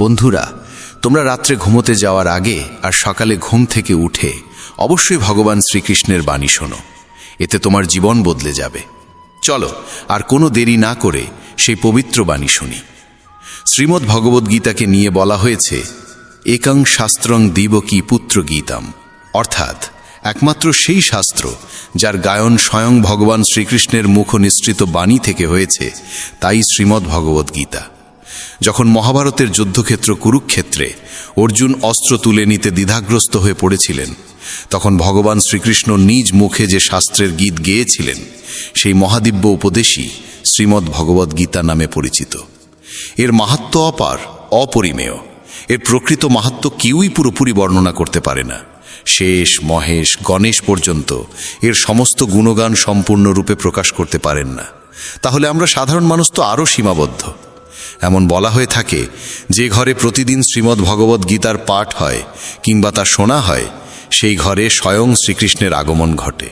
বন্ধুরা, তোমরা রাত্রে ঘুমোতে যাওয়ার আগে আর সকালে ঘুম থেকে উঠে অবশ্যই ভগবান শ্রীকৃষ্ণের বাণী শোনো। এতে তোমার জীবন বদলে যাবে। চলো আর কোনো দেরি না করে সেই পবিত্র বাণী শুনি। শ্রীমদ্ ভগবদ্গীতাকে নিয়ে বলা হয়েছে একং শাস্ত্রং দিবকী পুত্র গীতাম, অর্থাৎ একমাত্র সেই শাস্ত্র যার গায়ন স্বয়ং ভগবান শ্রীকৃষ্ণের মুখ নিঃসৃত বাণী থেকে হয়েছে, তাই শ্রীমদ্ ভগবদ্গীতা। যখন মহাভারতের যুদ্ধক্ষেত্র কুরুক্ষেত্রে অর্জুন অস্ত্র তুলে নিতে দ্বিধাগ্রস্ত হয়ে পড়েছিলেন, তখন ভগবান শ্রীকৃষ্ণ নিজ মুখে যে শাস্ত্রের গীত গেয়েছিলেন, সেই মহাদিব্য উপদেশই শ্রীমদ্ ভগবদ্গীতা নামে পরিচিত। এর মাহাত্ম্য অপার, অপরিমেয়। এর প্রকৃত মাহাত্ম্য কেউই পুরোপুরি বর্ণনা করতে পারে না। শেষ, মহেশ, গণেশ পর্যন্ত এর সমস্ত গুণগান সম্পূর্ণরূপে প্রকাশ করতে পারেন না। তাহলে আমরা সাধারণ মানুষ তো আরও সীমাবদ্ধ। এমন বলা হয়ে থাকে, যে ঘরে প্রতিদিন শ্রীমদ্ ভগবদ্গীতার পাঠ হয় কিংবা তা শোনা হয়, সেই ঘরে স্বয়ং শ্রীকৃষ্ণের আগমন ঘটে।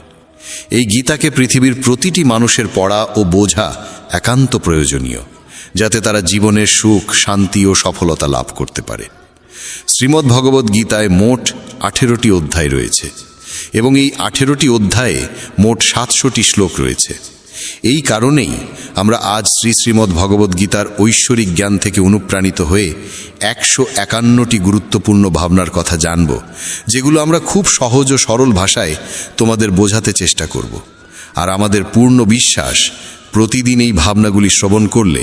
এই গীতাকে পৃথিবীর প্রতিটি মানুষের পড়া ও বোঝা একান্ত প্রয়োজনীয়, যাতে তারা জীবনের সুখ, শান্তি ও সফলতা লাভ করতে পারে। শ্রীমদ্ ভগবদ্গীতায় মোট 18টি অধ্যায় রয়েছে এবং এই 18টি অধ্যায়ে মোট 700টি শ্লোক রয়েছে। এই কারণেই আমরা আজ শ্রীমদ্ ভগবদ্গীতার ঐশ্বরিক জ্ঞান থেকে অনুপ্রাণিত হয়ে 151টি গুরুত্বপূর্ণ ভাবনার কথা জানব, যেগুলো আমরা খুব সহজ ও সরল ভাষায় তোমাদের বোঝাতে চেষ্টা করব। আর আমাদের পূর্ণ বিশ্বাস, প্রতিদিন এই ভাবনাগুলি শ্রবণ করলে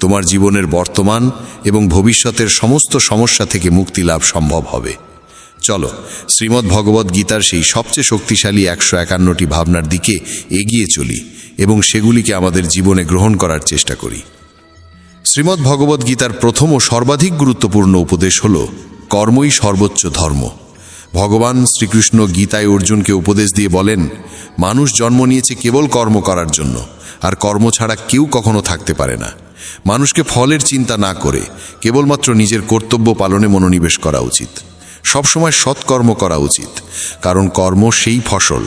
তোমার জীবনের বর্তমান এবং ভবিষ্যতের সমস্ত সমস্যা থেকে মুক্তি লাভ সম্ভব হবে। চলো শ্রীমদ্ ভগবদ্গীতার সেই সবচেয়ে শক্তিশালী 151টি ভাবনার দিকে এগিয়ে চলি এবং সেগুলিকে আমাদের জীবনে গ্রহণ করার চেষ্টা করি। শ্রীমদ্ ভগবদ্গীতার প্রথম ও সর্বাধিক গুরুত্বপূর্ণ উপদেশ হল কর্মই সর্বোচ্চ ধর্ম। ভগবান শ্রীকৃষ্ণ গীতায় অর্জুনকে উপদেশ দিয়ে বলেন, মানুষ জন্ম নিয়েছে কেবল কর্ম করার জন্য, আর কর্ম ছাড়া কেউ কখনো থাকতে পারে না। মানুষকে ফলের চিন্তা না করে কেবলমাত্র নিজের কর্তব্য পালনে মনোনিবেশ করা উচিত। সবসময় সৎকর্ম করা উচিত, কারণ কর্ম সেই ফসল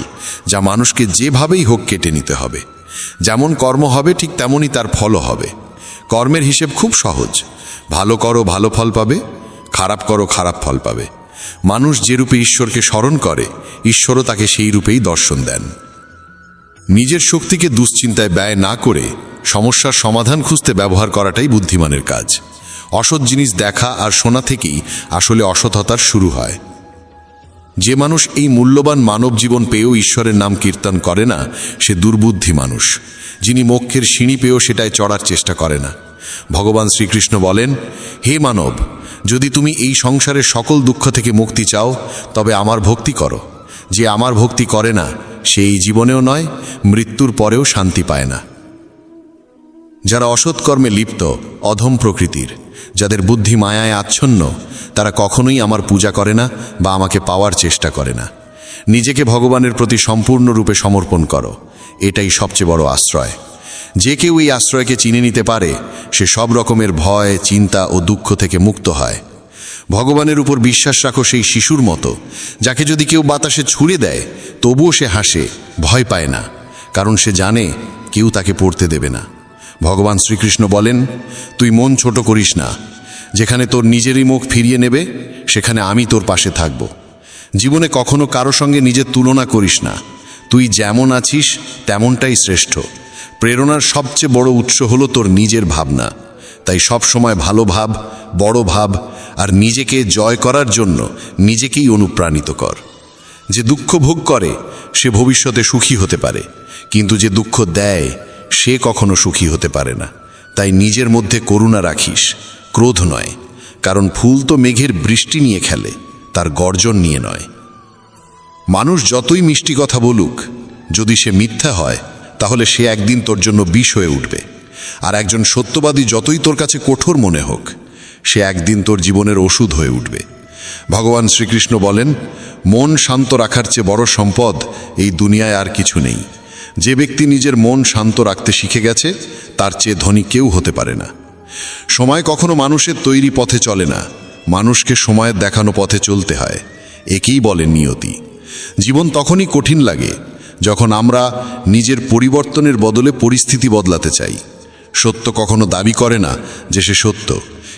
যা মানুষকে যেভাবেই হোক কেটে নিতে হবে। যেমন কর্ম হবে ঠিক তেমনই তার ফলও হবে। কর্মের হিসেব খুব সহজ। ভালো করো, ভালো ফল পাবে; খারাপ করো, খারাপ ফল পাবে। মানুষ যে রূপে ঈশ্বরকে স্মরণ করে, ঈশ্বরও তাকে সেই রূপেই দর্শন দেন। নিজের শক্তিকে দুশ্চিন্তায় ব্যয় না করে সমস্যার সমাধান খুঁজতে ব্যবহার করাটাই বুদ্ধিমানের কাজ। অসৎ জিনিস দেখা আর শোনা থেকেই আসলে অসততার শুরু হয়। যে মানুষ এই মূল্যবান মানব জীবন পেয়েও ঈশ্বরের নাম কীর্তন করে না, সে দুর্বুদ্ধি মানুষ, যিনি মোক্ষের সিঁড়ি পেয়েও সেটায় চড়ার চেষ্টা করে না। ভগবান শ্রীকৃষ্ণ বলেন, হে মানব, যদি তুমি এই সংসারের সকল দুঃখ থেকে মুক্তি চাও, তবে আমার ভক্তি করো। যে আমার ভক্তি করে না, সে এই জীবনেও নয়, মৃত্যুর পরেও শান্তি পায় না। যারা অসৎ কর্মে লিপ্ত, অধম প্রকৃতির, যাদের বুদ্ধি মায়ায় আচ্ছন্ন, তারা কখনোই আমার পূজা করে না বা আমাকে পাওয়ার চেষ্টা করে না। নিজেকে ভগবানের প্রতি সম্পূর্ণরূপে সমর্পণ করো, এটাই সবচেয়ে বড় আশ্রয়। যে কেউ এই আশ্রয়কে চিনে নিতে পারে, সে সব রকমের ভয়, চিন্তা ও দুঃখ থেকে মুক্ত হয়। ভগবানের উপর বিশ্বাস রাখো সেই শিশুর মতো, যাকে যদি কেউ বাতাসে ছুঁড়ে দেয় তবুও সে হাসে, ভয় পায় না, কারণ সে জানে কেউ তাকে পড়তে দেবে না। ভগবান শ্রীকৃষ্ণ বলেন, তুই মন ছোট করিস না। যেখানে তোর নিজেরই মুখ ফিরিয়ে নেবে, সেখানে আমি তোর পাশে থাকব। জীবনে কখনো কারো সঙ্গে নিজের তুলনা করিস না। তুই যেমন আছিস তেমনটাই শ্রেষ্ঠ। প্রেরণার সবচেয়ে বড় উৎস হলো তোর নিজের ভাবনা। তাই সব সময় ভালো ভাব, বড় ভাব, আর নিজেকে জয় করার জন্য নিজেকেই অনুপ্রাণিত কর। যে দুঃখ ভোগ করে সে ভবিষ্যতে সুখী হতে পারে, কিন্তু যে দুঃখ দেয় সে কখনো সুখী হতে পারে না। তাই নিজের মধ্যে করুণা রাখিস, ক্রোধ নয়, কারণ ফুল তো মেঘের বৃষ্টি নিয়ে খেলে, তার গর্জন নিয়ে নয়। মানুষ যতই মিষ্টি কথা বলুক, যদি সে মিথ্যা হয়, তাহলে সে একদিন তোর জন্য বিষ হয়ে উঠবে। আর একজন সত্যবাদী যতই তোর কাছে কঠোর মনে হোক, সে একদিন তোর জীবনের ওষুধ হয়ে উঠবে। ভগবান শ্রীকৃষ্ণ বলেন, মন শান্ত রাখার চেয়ে বড় সম্পদ এই দুনিয়ায় আর কিছু নেই। যে ব্যক্তি নিজের মন শান্ত রাখতে শিখে গেছে, তার চেয়ে ধনী কেউ হতে পারে না। সময় কখনো মানুষের তৈরি পথে চলে না, মানুষকে সময়ের দেখানো পথে চলতে হয়। একেই বলে নিয়তি। জীবন তখনই কঠিন লাগে যখন আমরা নিজের পরিবর্তনের বদলে পরিস্থিতি বদলাতে চাই। সত্য কখনো দাবি করে না যে সে সত্য,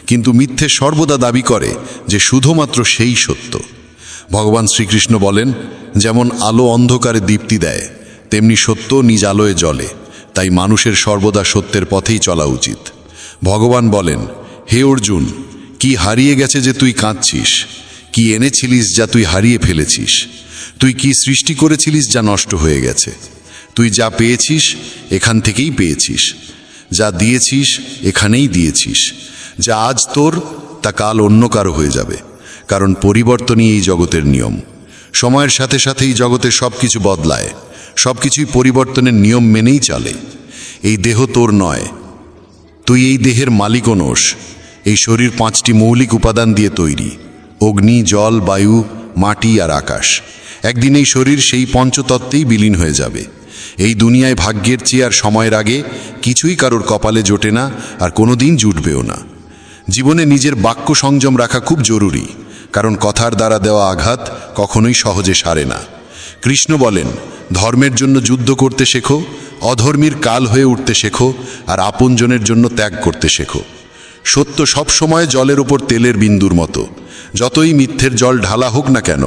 কিন্তু মিথ্যে সর্বদা দাবি করে যে শুধুমাত্র সেই সত্য। ভগবান শ্রীকৃষ্ণ বলেন, যেমন আলো অন্ধকারে দীপ্তি দেয়, তেমনি সত্য নিজ আলোয় জ্বলে। তাই মানুষের সর্বদা সত্যের পথেই চলা উচিত। ভগবান বলেন, হে অর্জুন, কি হারিয়ে গেছে যে তুই কাঁদছিস? কি এনেছিলিস যা তুই হারিয়ে ফেলেছিস? তুই কি সৃষ্টি করেছিলিস যা নষ্ট হয়ে গেছে? তুই যা পেয়েছিস এখান থেকেই পেয়েছিস, যা দিয়েছিস এখানেই দিয়েছিস। যা আজ তোর তা কাল অন্য কারো হয়ে যাবে, কারণ পরিবর্তনই এই জগতের নিয়ম। সময়ের সাথে সাথেই জগতের সব কিছু বদলায়, সব কিছুই পরিবর্তনের নিয়ম মেনেই চলে। এই দেহ তোর নয়, তুই এই দেহের মালিকও নোস। এই শরীর 5টি মৌলিক উপাদান দিয়ে তৈরি: অগ্নি, জল, বায়ু, মাটি আর আকাশ। একদিন এই শরীর সেই পঞ্চতত্ত্বেই বিলীন হয়ে যাবে। এই দুনিয়ায় ভাগ্যের চেয়ে আর সময়ের আগে কিছুই কারোর কপালে জোটে না, আর কোনোদিন জুটবেও না। জীবনে নিজের বাক্য সংযম রাখা খুব জরুরি, কারণ কথার দ্বারা দেওয়া আঘাত কখনোই সহজে সারে না। কৃষ্ণ বলেন, ধর্মের জন্য যুদ্ধ করতে শেখো, অধর্মীর কাল হয়ে উঠতে শেখো, আর আপনজনের জন্য ত্যাগ করতে শেখো। সত্য সবসময় জলের ওপর তেলের বিন্দুর মতো। যতই মিথ্যের জল ঢালা হোক না কেন,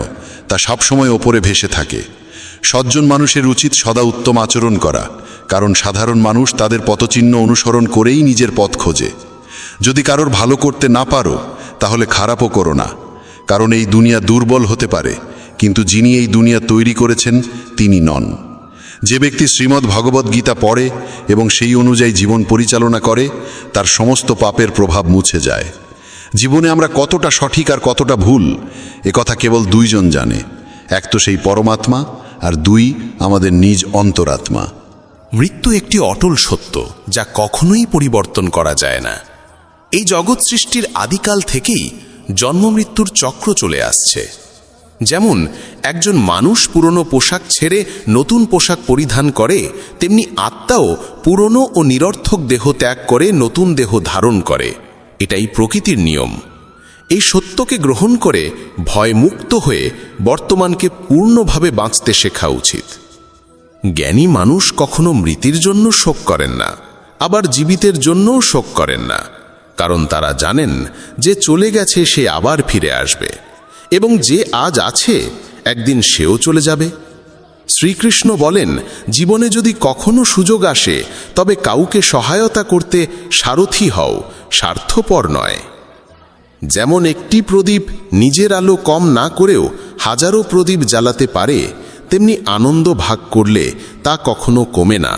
তা সবসময় ওপরে ভেসে থাকে। সজ্জন মানুষের উচিত সদা উত্তম আচরণ করা, কারণ সাধারণ মানুষ তাদের পথচিহ্ন অনুসরণ করেই নিজের পথ খোঁজে। যদি কারোর ভালো করতে না পারো, তাহলে খারাপও করো না, কারণ এই দুনিয়া দুর্বল হতে পারে, কিন্তু যিনি এই দুনিয়া তৈরি করেছেন তিনি নন। যে ব্যক্তি শ্রীমদ্ ভগবদ্ গীতা পড়ে এবং সেই অনুযায়ী জীবন পরিচালনা করে, তার সমস্ত পাপের প্রভাব মুছে যায়। জীবনে আমরা কতটা সঠিক আর কতটা ভুল, কথা কেবল দুইজন জানে। এক তো সেই পরমাত্মা, আর দুই আমাদের নিজ অন্তরাত্মা। মৃত্যু একটি অটল সত্য, যা কখনোই পরিবর্তন করা যায় না। এই জগৎ সৃষ্টির আদিকাল থেকেই জন্ম মৃত্যুর চক্র চলে আসছে। যেমন একজন মানুষ পুরনো পোশাক ছেড়ে নতুন পোশাক পরিধান করে, তেমনি আত্মাও পুরনো ও নিরর্থক দেহ ত্যাগ করে নতুন দেহ ধারণ করে। এটাই প্রকৃতির নিয়ম। এই সত্যকে গ্রহণ করে ভয়মুক্ত হয়ে বর্তমানকে পূর্ণভাবে বাঁচতে শেখা উচিত। জ্ঞানী মানুষ কখনো মৃতের জন্য শোক করেন না, আবার জীবিতের জন্যও শোক করেন না, কারণ তারা জানেন যে চলে গেছে সে আবার ফিরে আসবে, এবং যে আজ আছে একদিন সেও চলে যাবে। শ্রীকৃষ্ণ বলেন, জীবনে যদি কখনো সুযোগ আসে, তবে কাউকে সহায়তা করতে সারথি হও, স্বার্থপর নয়। যেমন একটি প্রদীপ নিজের আলো কম না করেও হাজারো প্রদীপ জ্বালাতে পারে, তেমনি আনন্দ ভাগ করলে তা কখনো কমে না।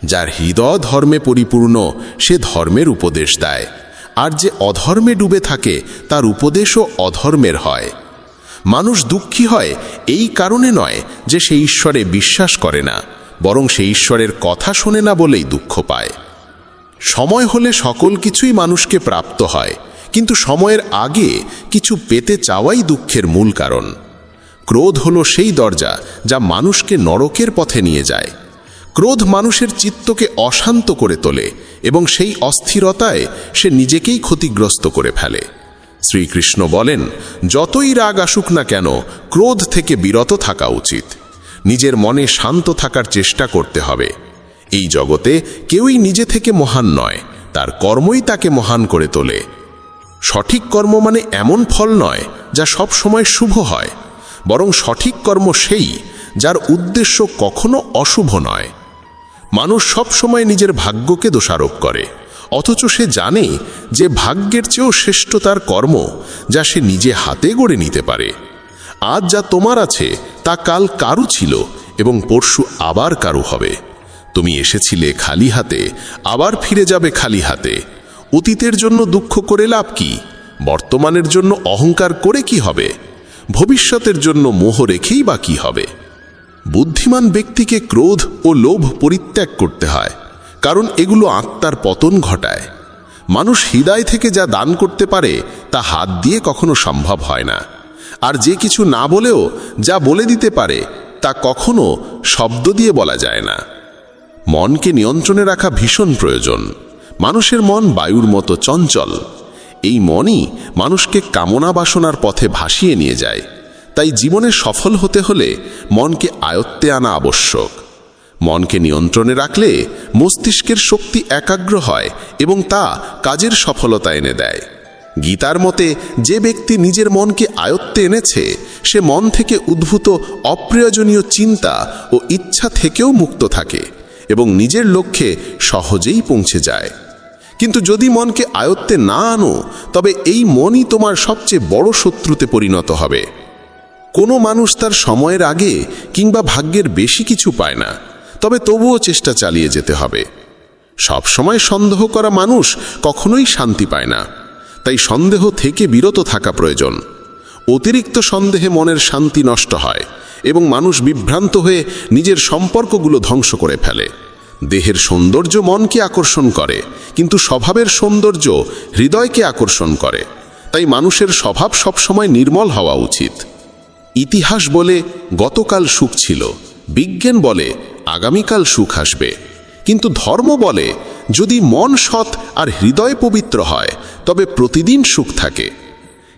যার হৃদয় ধর্মে পরিপূর্ণ, সে ধর্মের উপদেশ দেয়, আর যে অধর্মে ডুবে থাকে তার উপদেশও অধর্মের হয়। মানুষ দুঃখী হয় এই কারণে নয় যে সে ঈশ্বরে বিশ্বাস করে না, বরং সে ঈশ্বরের কথা শোনে না বলেই দুঃখ পায়। সময় হলে সকল কিছুই মানুষকে প্রাপ্ত হয়, কিন্তু সময়ের আগে কিছু পেতে চাওয়াই দুঃখের মূল কারণ। ক্রোধ হলো সেই দরজা যা মানুষকে নরকের পথে নিয়ে যায়। ক্রোধ মানুষের চিত্তকে অশান্ত করে তোলে এবং সেই অস্থিরতায় সে নিজেকেই ক্ষতিগ্রস্ত করে ফেলে। শ্রীকৃষ্ণ বলেন, যতই রাগ আসুক না কেন, ক্রোধ থেকে বিরত থাকা উচিত। নিজের মনে শান্ত থাকার চেষ্টা করতে হবে। এই জগতে কেউই নিজে থেকে মহান নয়, তার কর্মই তাকে মহান করে তোলে। সঠিক কর্ম মানে এমন ফল নয় যা সব সময় শুভ হয়, বরং সঠিক কর্ম সেই যার উদ্দেশ্য কখনো অশুভ নয়। মানুষ সব সময় নিজের ভাগ্যকে দোষারোপ করে, অথচ সে জানে যে ভাগ্যের চেয়েও শ্রেষ্ঠ তার কর্ম, যা সে নিজে হাতে গড়ে নিতে পারে। আজ যা তোমার আছে তা কাল কারু ছিল এবং পরশু আবার কারু হবে। তুমি এসেছিলে খালি হাতে, আবার ফিরে যাবে খালি হাতে। অতীতের জন্য দুঃখ করে লাভ কি? বর্তমানের জন্য অহংকার করে কি হবে? ভবিষ্যতের জন্য মোহ রেখেই বা কি হবে? বুদ্ধিমান ব্যক্তিকে ক্রোধ ও লোভ পরিত্যাগ করতে হয়, কারণ এগুলো আত্মার পতন ঘটায়। মানুষ হৃদয় থেকে যা দান করতে পারে তা হাত দিয়ে কখনো সম্ভব হয় না, আর যে কিছু না বলেও যা বলে দিতে পারে তা কখনো শব্দ দিয়ে বলা যায় না। মনকে নিয়ন্ত্রণে রাখা ভীষণ প্রয়োজন। মানুষের মন বায়ুর মতো চঞ্চল। এই মনই মানুষকে কামনা বাসনার পথে ভাসিয়ে নিয়ে যায়। তাই জীবনে সফল হতে হলে মনকে আয়ত্তে আনা আবশ্যক। মনকে নিয়ন্ত্রণে রাখলে মস্তিষ্কের শক্তি একাগ্র হয় এবং তা কাজের সফলতা এনে দেয়। গীতার মতে যে ব্যক্তি নিজের মনকে আয়ত্তে এনেছে সে মন থেকে উদ্ভূত অপ্রয়োজনীয় চিন্তা ও ইচ্ছা থেকেও মুক্ত থাকে এবং নিজের লক্ষ্যে সহজেই পৌঁছে যায়। কিন্তু যদি মনকে আয়ত্তে না আনো তবে এই মনই তোমার সবচেয়ে বড় শত্রুতে পরিণত হবে। কোনো মানুষ তার সময়ের আগে কিংবা ভাগ্যের বেশি কিছু পায় না, তবে তবুও চেষ্টা চালিয়ে যেতে হবে। সবসময় সন্দেহ করা মানুষ কখনোই শান্তি পায় না, তাই সন্দেহ থেকে বিরত থাকা প্রয়োজন। অতিরিক্ত সন্দেহে মনের শান্তি নষ্ট হয় এবং মানুষ বিভ্রান্ত হয়ে নিজের সম্পর্কগুলো ধ্বংস করে ফেলে। দেহের সৌন্দর্য মনকে আকর্ষণ করে, কিন্তু স্বভাবের সৌন্দর্য হৃদয়কে আকর্ষণ করে। তাই মানুষের স্বভাব সবসময় নির্মল হওয়া উচিত। ইতিহাস বলে গতকাল সুখ ছিল, বিজ্ঞান বলে আগামীকাল সুখ আসবে, কিন্তু ধর্ম বলে যদি মন সৎ আর হৃদয় পবিত্র হয় তবে প্রতিদিন সুখ থাকে।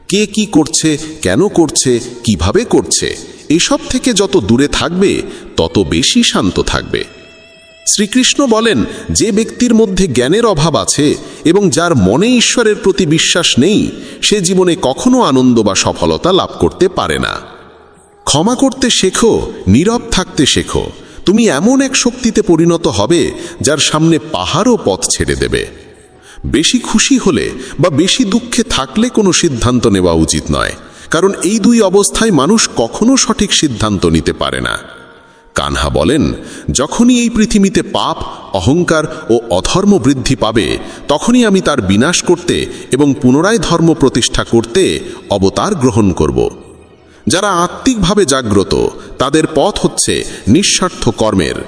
কে কি করছে, কেন করছে, কিভাবে করছে, এসব থেকে যত দূরে থাকবে তত বেশি শান্ত থাকবে। শ্রীকৃষ্ণ বলেন, যে ব্যক্তির মধ্যে জ্ঞানের অভাব আছে এবং যার মনে ঈশ্বরের প্রতি বিশ্বাস নেই সে জীবনে কখনো আনন্দ বা সফলতা লাভ করতে পারে না। ক্ষমা করতে শেখো, নীরব থাকতে শেখো, তুমি এমন এক শক্তিতে পরিণত হবে যার সামনে পাহাড়ও পথ ছেড়ে দেবে। বেশি খুশি হলে বা বেশি দুঃখে থাকলে কোনো সিদ্ধান্ত নেওয়া উচিত নয়, কারণ এই দুই অবস্থায় মানুষ কখনো সঠিক সিদ্ধান্ত নিতে পারে না। কানহা বলেন, যখনই এই পৃথিবীতে পাপ, অহংকার ও অধর্ম বৃদ্ধি পাবে তখনই আমি তার বিনাশ করতে এবং পুনরায় ধর্ম প্রতিষ্ঠা করতে অবতার গ্রহণ করব। যারা আত্মিকভাবে জাগ্রত তাদের পথ হচ্ছে নিঃস্বার্থ কর্মের।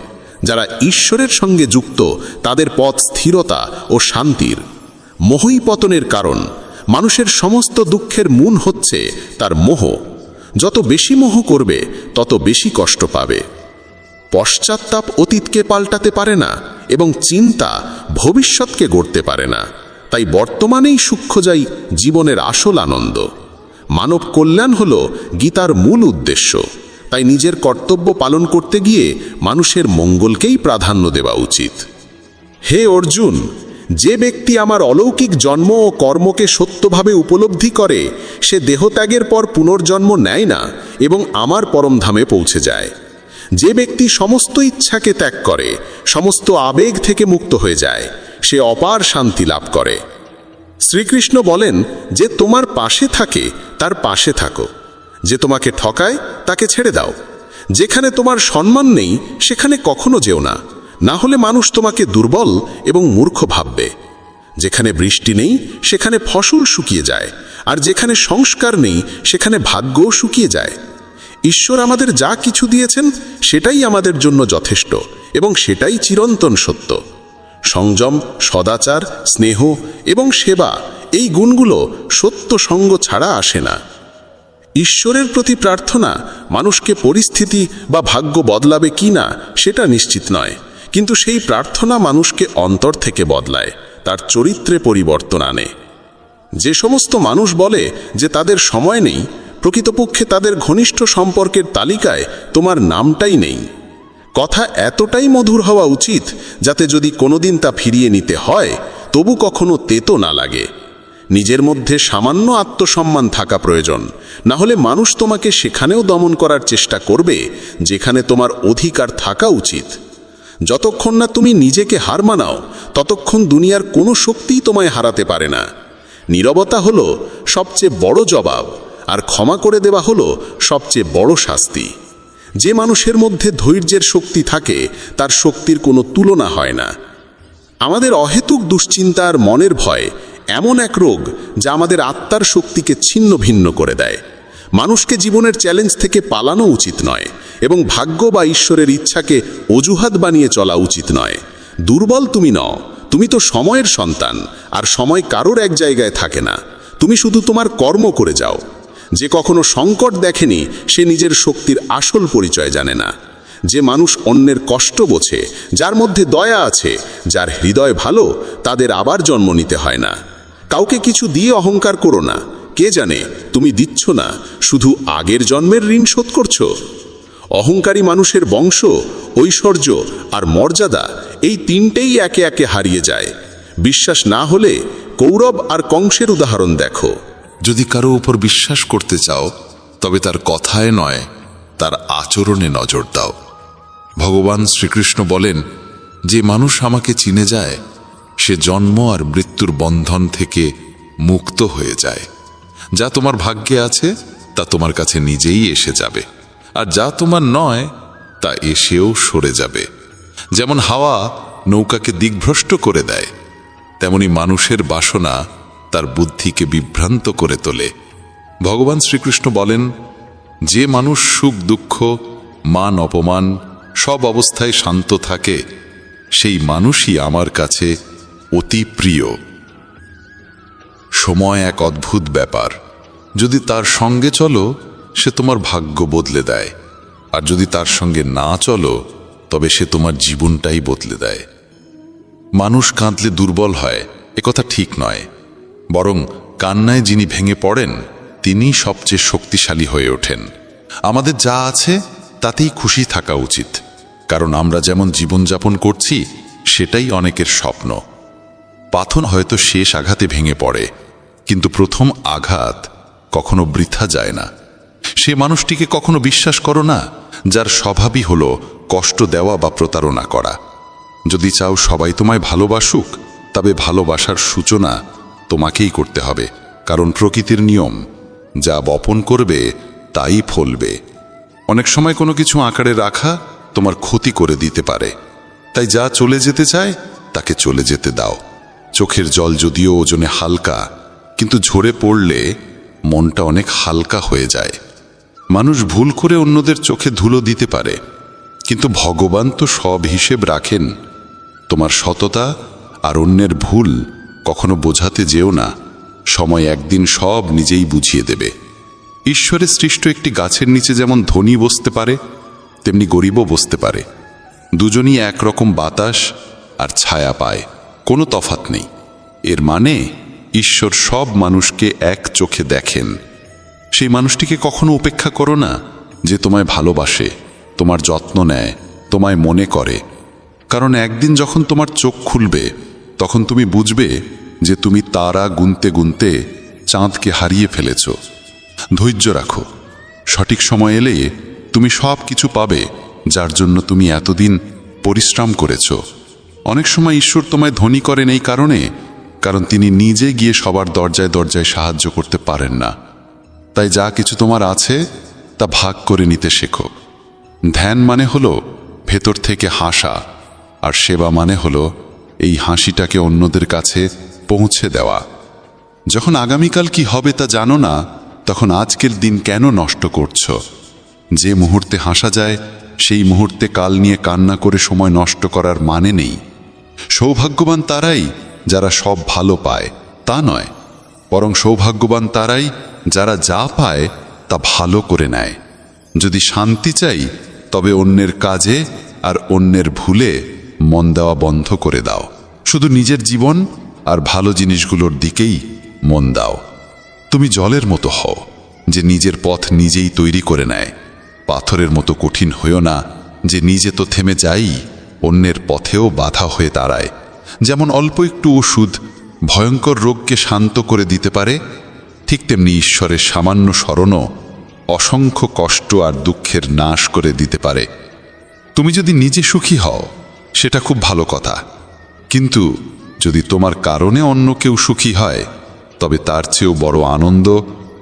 যারা ঈশ্বরের সঙ্গে যুক্ত তাদের পথ স্থিরতা ও শান্তির। মোহই পতনের কারণ। মানুষের সমস্ত দুঃখের মূল হচ্ছে তার মোহ। যত বেশি মোহ করবে তত বেশি কষ্ট পাবে। পশ্চাত্তাপ অতীতকে পাল্টাতে পারে না এবং চিন্তা ভবিষ্যৎকে গড়তে পারে না। তাই বর্তমানেই সূক্ষ্ম যাই জীবনের আসল আনন্দ। মানব কল্যাণ হল গীতার মূল উদ্দেশ্য। তাই নিজের কর্তব্য পালন করতে গিয়ে মানুষের মঙ্গলকেই প্রাধান্য দেওয়া উচিত। হে অর্জুন, যে ব্যক্তি আমার অলৌকিক জন্ম ও কর্মকে সত্যভাবে উপলব্ধি করে সে দেহত্যাগের পর পুনর্জন্ম নেয় না এবং আমার পরমধামে পৌঁছে যায়। যে ব্যক্তি সমস্ত ইচ্ছাকে ত্যাগ করে, সমস্ত আবেগ থেকে মুক্ত হয়ে যায়, সে অপার শান্তি লাভ করে। শ্রীকৃষ্ণ বলেন, যে তোমার পাশে থাকে তার পাশে থাকো, যে তোমাকে ঠকায় তাকে ছেড়ে দাও। যেখানে তোমার সম্মান নেই সেখানে কখনো যেও না, না হলে মানুষ তোমাকে দুর্বল এবং মূর্খ ভাববে। যেখানে বৃষ্টি নেই সেখানে ফসল শুকিয়ে যায়, আর যেখানে সংস্কার নেই সেখানে ভাগ্যও শুকিয়ে যায়। ঈশ্বর আমাদের যা কিছু দিয়েছেন সেটাই আমাদের জন্য যথেষ্ট এবং সেটাই চিরন্তন সত্য। সংযম, সদাচার, স্নেহ এবং সেবা, এই গুণগুলো সত্য সঙ্গ ছাড়া আসে না। ঈশ্বরের প্রতি প্রার্থনা মানুষকে পরিস্থিতি বা ভাগ্য বদলাবে কি না সেটা নিশ্চিত নয়, কিন্তু সেই প্রার্থনা মানুষকে অন্তর থেকে বদলায়, তার চরিত্রে পরিবর্তন আনে। যে সমস্ত মানুষ বলে যে তাদের সময় নেই, প্রকৃতপক্ষে তাদের ঘনিষ্ঠ সম্পর্কের তালিকায় তোমার নামটাই নেই। কথা এতটাই মধুর হওয়া উচিত যাতে যদি কোনোদিন তা ফিরিয়ে নিতে হয় তবু কখনো তেতো না লাগে। নিজের মধ্যে সামান্য আত্মসম্মান থাকা প্রয়োজন, না হলে মানুষ তোমাকে সেখানেও দমন করার চেষ্টা করবে যেখানে তোমার অধিকার থাকা উচিত। যতক্ষণ না তুমি নিজেকে হার মানাও ততক্ষণ দুনিয়ার কোনো শক্তিই তোমায় হারাতে পারে না। নীরবতা হলো সবচেয়ে বড় জবাব, আর ক্ষমা করে দেওয়া হলো সবচেয়ে বড় শাস্তি। যে মানুষের মধ্যে ধৈর্যের শক্তি থাকে তার শক্তির কোনো তুলনা হয় না। আমাদের অহেতুক দুশ্চিন্তা আর মনের ভয় এমন এক রোগ যা আমাদের আত্মার শক্তিকে ছিন্ন ভিন্ন করে দেয়। মানুষকে জীবনের চ্যালেঞ্জ থেকে পালানো উচিত নয় এবং ভাগ্য বা ঈশ্বরের ইচ্ছাকে অজুহাত বানিয়ে চলা উচিত নয়। দুর্বল তুমি নও, তুমি তো সময়ের সন্তান, আর সময় কারোর এক জায়গায় থাকে না। তুমি শুধু তোমার কর্ম করে যাও। যে কখনো সংকট দেখেনি সে নিজের শক্তির আসল পরিচয় জানে না। যে মানুষ অন্যের কষ্ট বোঝে, যার মধ্যে দয়া আছে, যার হৃদয় ভালো, তাদের আবার জন্ম নিতে হয় না। কাউকে কিছু দিয়ে অহংকার করো না। কে জানে তুমি দিচ্ছ না, শুধু আগের জন্মের ঋণ শোধ করছো। অহংকারী মানুষের বংশ, ঐশ্বর্য আর মর্যাদা এই তিনটেই একে একে হারিয়ে যায়। বিশ্বাস না হলে কৌরব আর কংসের উদাহরণ দেখো। যদি কারো উপর বিশ্বাস করতে চাও তবে তার কথায় নয়, তার আচরণে নজর দাও। ভগবান শ্রীকৃষ্ণ বলেন, যে মানুষ আমাকে চিনে যায় সে জন্ম আর মৃত্যুর বন্ধন থেকে মুক্ত হয়ে যায়। যা তোমার ভাগ্যে আছে তা তোমার কাছে নিজেই এসে যাবে, আর যা তোমার নয় তা এসেও সরে যাবে। যেমন হাওয়া নৌকাকে দিকভ্রষ্ট করে দেয়, তেমনি মানুষের বাসনা তার বুদ্ধিকে বিভ্রান্ত করে তোলে। ভগবান শ্রীকৃষ্ণ বলেন, যে মানুষ সুখ দুঃখ মান অপমান সব অবস্থায় শান্ত থাকে সেই মানুষই আমার কাছে অতি প্রিয়। সময় এক অদ্ভুত ব্যাপার। যদি তার সঙ্গে চলো সে তোমার ভাগ্য বদলে দেয়, আর যদি তার সঙ্গে না চলো তবে সে তোমার জীবনটাই বদলে দেয়। মানুষ কাঁদলে দুর্বল হয় একথা ঠিক নয়, বরং কান্নায় যিনি ভেঙে পড়েন তিনি সবচেয়ে শক্তিশালী হয়ে ওঠেন। আমাদের যা আছে তাতেই খুশি থাকা উচিত, কারণ আমরা যেমন জীবনযাপন করছি সেটাই অনেকের স্বপ্ন। পাথর হয়তো শেষ আঘাতে ভেঙে পড়ে, কিন্তু প্রথম আঘাত কখনো বৃথা যায় না। সে মানুষটিকে কখনো বিশ্বাস করো না যার স্বভাবই হলো কষ্ট দেওয়া বা প্রতারণা করা। যদি চাও সবাই তোমায় ভালোবাসুক, তবে ভালোবাসার সূচনা তোমাকেই করতে হবে, কারণ প্রকৃতির নিয়ম যা বপন করবে তাই ফলবে। অনেক সময় কোনো কিছু আঁকড়ে রাখা তোমার ক্ষতি করে দিতে পারে, তাই যা চলে যেতে চায় তাকে চলে যেতে দাও। চোখের জল যদিও ওজনে হালকা, কিন্তু ঝরে পড়লে মনটা অনেক হালকা হয়ে যায়। মানুষ ভুল করে অন্যদের চোখে ধুলো দিতে পারে, কিন্তু ভগবান তো সব হিসেব রাখেন। তোমার সততা আর অন্যের ভুল কখনো বোঝাতে যেও না, সময় একদিন সব নিজেই বুঝিয়ে দেবে। ঈশ্বরের সৃষ্ট একটি গাছের নিচে যেমন ধনী বসতে পারে তেমনি গরিবও বসতে পারে। দুজনই একরকম বাতাস আর ছায়া পায়, কোনো তফাৎ নেই। এর মানে ঈশ্বর সব মানুষকে এক চোখে দেখেন। সেই মানুষটিকে কখনো উপেক্ষা করো না যে তোমায় ভালোবাসে, তোমার যত্ন নেয়, তোমায় মনে করে, কারণ একদিন যখন তোমার চোখ খুলবে তখন তুমি বুঝবে যে তুমি তারা গুনতে গুনতে চাঁদকে হারিয়ে ফেলেছ। ধৈর্য রাখো, সঠিক সময় এলে তুমি সব কিছু পাবে যার জন্য তুমি এতদিন পরিশ্রম করেছ। অনেক সময় ঈশ্বর তোমায় ধনী করেন এই কারণ তিনি নিজে গিয়ে সবার দরজায় দরজায় সাহায্য করতে পারেন না। তাই যা কিছু তোমার আছে তা ভাগ করে নিতে শেখো। ধ্যান মানে হলো ভেতর থেকে হাসা, আর সেবা মানে হলো এই হাসিটাকে অন্যদের কাছে পৌঁছে দেওয়া। যখন আগামীকাল কি হবে তা জানো না, তখন আজকের দিন কেন নষ্ট করছো? যে মুহূর্তে হাসা যায় সেই মুহূর্তে কাল নিয়ে কান্না করে সময় নষ্ট করার মানে নেই। সৌভাগ্যবান তারাই যারা সব ভালো পায় তা নয়, বরং সৌভাগ্যবান তারাই যারা যা পায় তা ভালো করে নেয়। যদি শান্তি চাই তবে অন্যের কাজে আর অন্যের ভুলে মন দেওয়া বন্ধ করে দাও। শুধু নিজের জীবন আর ভালো জিনিসগুলোর দিকেই মন দাও। তুমি জলের মতো হও যে নিজের পথ নিজেই তৈরি করে নেয়। পাথরের মতো কঠিন হইও না যে নিজে তো থেমে যাই, অন্যের পথেও বাধা হয়ে দাঁড়ায়। যেমন অল্প একটু ওষুধ ভয়ঙ্কর রোগকে শান্ত করে দিতে পারে, ঠিক তেমনি ঈশ্বরের সামান্য স্মরণও অসংখ্য কষ্ট আর দুঃখের নাশ করে দিতে পারে। তুমি যদি নিজে সুখী হও সেটা খুব ভালো কথা, কিন্তু যদি তোমার কারণে অন্য কেউ সুখী হয় তবে তার চেয়েও বড় আনন্দ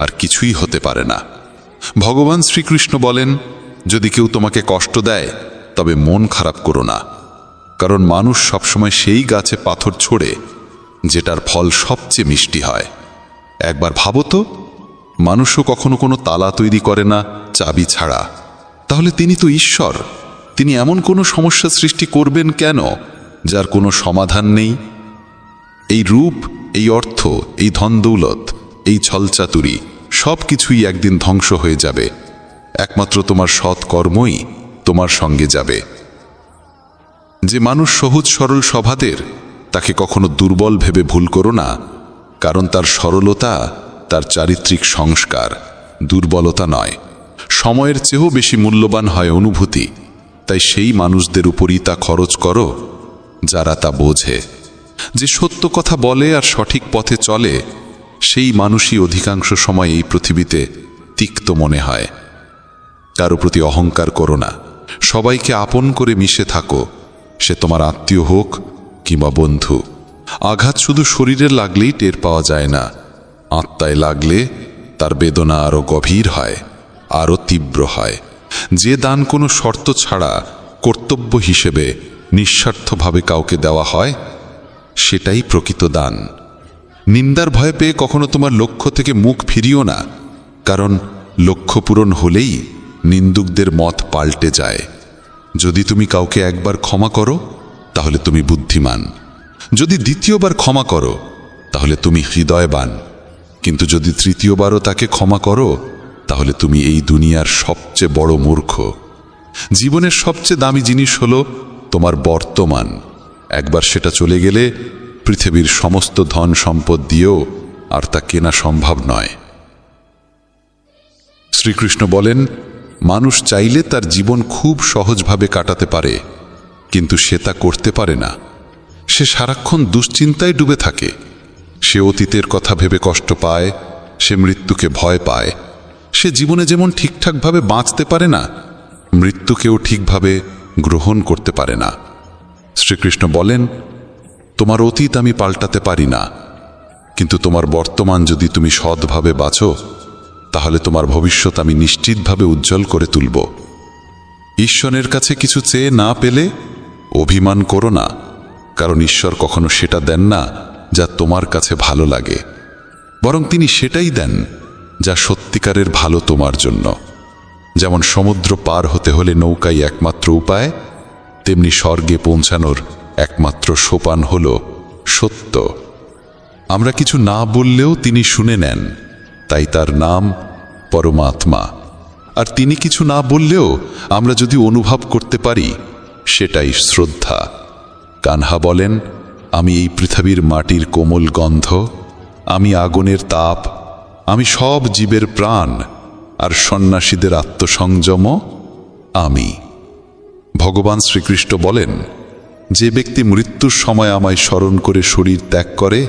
আর কিছুই হতে পারে না। ভগবান শ্রীকৃষ্ণ বলেন, যদি কেউ তোমাকে কষ্ট দেয় তবে মন খারাপ করো না, কারণ মানুষ সবসময় সেই গাছে পাথর ছোড়ে যেটার ফল সবচেয়ে মিষ্টি হয়। একবার ভাবো তো, মানুষও কখনো কোনো তালা তৈরি করে না চাবি ছাড়া, তাহলে তিনি তো ঈশ্বর। তিনি এমন কোনো সমস্যা সৃষ্টি করবেন কেন যার কোনো সমাধান নেই? এই রূপ, এই অর্থ, এই ধন দৌলত, এই ছলচাতুরি সব কিছুই একদিন ধ্বংস হয়ে যাবে। একমাত্র তোমার সৎ কর্মই তোমার সঙ্গে যাবে। যে মানুষ সহজ সরল স্বভাবের তাকে কখনো দুর্বল ভেবে ভুল করো না, কারণ তার সরলতা তার চারিত্রিক সংস্কার, দুর্বলতা নয়। সময়ের চেয়েও বেশি মূল্যবান হয় অনুভূতি, তাই সেই মানুষদের উপরই তা খরচ করো যারা তা বোঝে। যে সত্য কথা বলে আর সঠিক পথে চলে সেই মানুষই অধিকাংশ সময় এই পৃথিবীতে তিক্ত মনে হয়। কারো প্রতি অহংকার করো না, সবাইকে আপন করে মিশে থাকো, সে তোমার আত্মীয় হোক কিংবা বন্ধু। আঘাত শুধু শরীরে লাগলেই টের পাওয়া যায় না, আত্মায় লাগলে তার বেদনা আরও গভীর হয়, আরও তীব্র হয়। যে দান কোনো শর্ত ছাড়া কর্তব্য হিসেবে নিঃস্বার্থভাবে কাউকে দেওয়া হয়, সেটাই প্রকৃত দান। নিন্দার ভয় পেয়ে কখনো তোমার লক্ষ্য থেকে মুখ ফিরিও না, কারণ লক্ষ্য পূরণ হলেই নিন্দুকদের মত পাল্টে যায়। যদি তুমি কাউকে একবার ক্ষমা করো তাহলে তুমি বুদ্ধিমান, যদি দ্বিতীয়বার ক্ষমা করো তাহলে তুমি হৃদয়বান, কিন্তু যদি তৃতীয়বারও তাকে ক্ষমা করো তাহলে তুমি এই দুনিয়ার সবচেয়ে বড় মূর্খ। জীবনের সবচেয়ে দামি জিনিস হলো তোমার বর্তমান। একবার সেটা চলে গেলে পৃথিবীর সমস্ত ধন সম্পদ দিয়েও আর তা কেনা সম্ভব নয়। শ্রীকৃষ্ণ বলেন, মানুষ চাইলে তার জীবন খুব সহজভাবে কাটাতে পারে, কিন্তু সে তা করতে পারে না। সে সারাক্ষণ দুশ্চিন্তায় ডুবে থাকে। সে অতীতের কথা ভেবে কষ্ট পায়, সে মৃত্যুকে ভয় পায়। সে জীবনে যেমন ঠিকঠাকভাবে বাঁচতে পারে না, মৃত্যুকেও ঠিকভাবে গ্রহণ করতে পারে না। শ্রীকৃষ্ণ বলেন, তোমার অতীত আমি পাল্টাতে পারি না, কিন্তু তোমার বর্তমান যদি তুমি সৎভাবে বাঁচো তাহলে তোমার ভবিষ্যৎ আমি নিশ্চিতভাবে উজ্জ্বল করে তুলব। ঈশ্বরের কাছে কিছু চেয়ে না পেলে অভিমান করো না, কারণ ঈশ্বর কখনো সেটা দেন না যা তোমার কাছে ভালো লাগে, বরং তিনি সেটাই দেন যা সত্যিকারের ভালো তোমার জন্য। যেমন সমুদ্র পার হতে হলে নৌকাই একমাত্র উপায়, তেমনি স্বর্গে পৌঁছানোর একমাত্র সোপান হল সত্য। আমরা কিছু না বললেও তিনি শুনে নেন, তাই তার নাম পরমাত্মা। আর তিনি কিছু না বললেও আমরা যদি অনুভব করতে পারি, সেটাই শ্রদ্ধা। কানহা বলেন, আমি এই পৃথিবীর মাটির কোমল গন্ধ, আমি আগুনের তাপ, আমি সব জীবের প্রাণ, আর সন্ন্যাসীদের আত্মসংযম আমি। ভগবান শ্রীকৃষ্ণ বলেন, যে ব্যক্তি মৃত্যুর সময় আমায় স্মরণ করে শরীর ত্যাগ করে,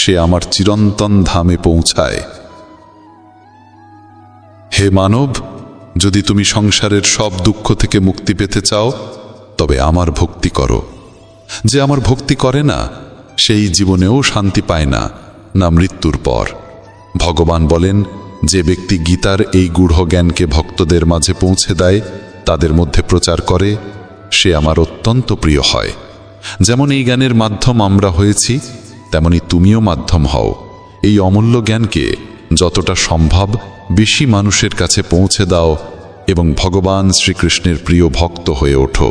সে আমার চিরন্তন ধামে পৌঁছায়। হে মানব, যদি তুমি সংসারের সব দুঃখ থেকে মুক্তি পেতে চাও তবে আমার ভক্তি করো। যে আমার ভক্তি করে না সেই জীবনেও শান্তি পায় না, না মৃত্যুর পর। ভগবান বলেন, যে ব্যক্তি গীতার এই গূঢ় জ্ঞানকে ভক্তদের মাঝে পৌঁছে দেয়, তাদের মধ্যে প্রচার করে, সে আমার অত্যন্ত প্রিয় হয়। যেমন এই জ্ঞানের মাধ্যম আমরা হয়েছি, তেমনি তুমিও মাধ্যম হও। এই অমূল্য জ্ঞানকে যতটা সম্ভব বেশি মানুষের কাছে পৌঁছে দাও এবং ভগবান শ্রীকৃষ্ণের প্রিয় ভক্ত হয়ে ওঠো।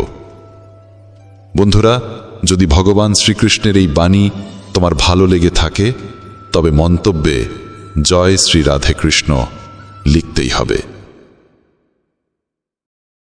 বন্ধুরা, যদি ভগবান শ্রীকৃষ্ণের এই বাণী তোমার ভালো লেগে থাকে তবে মন্তব্যে জয় শ্রী রাধে কৃষ্ণ লিখতেই হবে।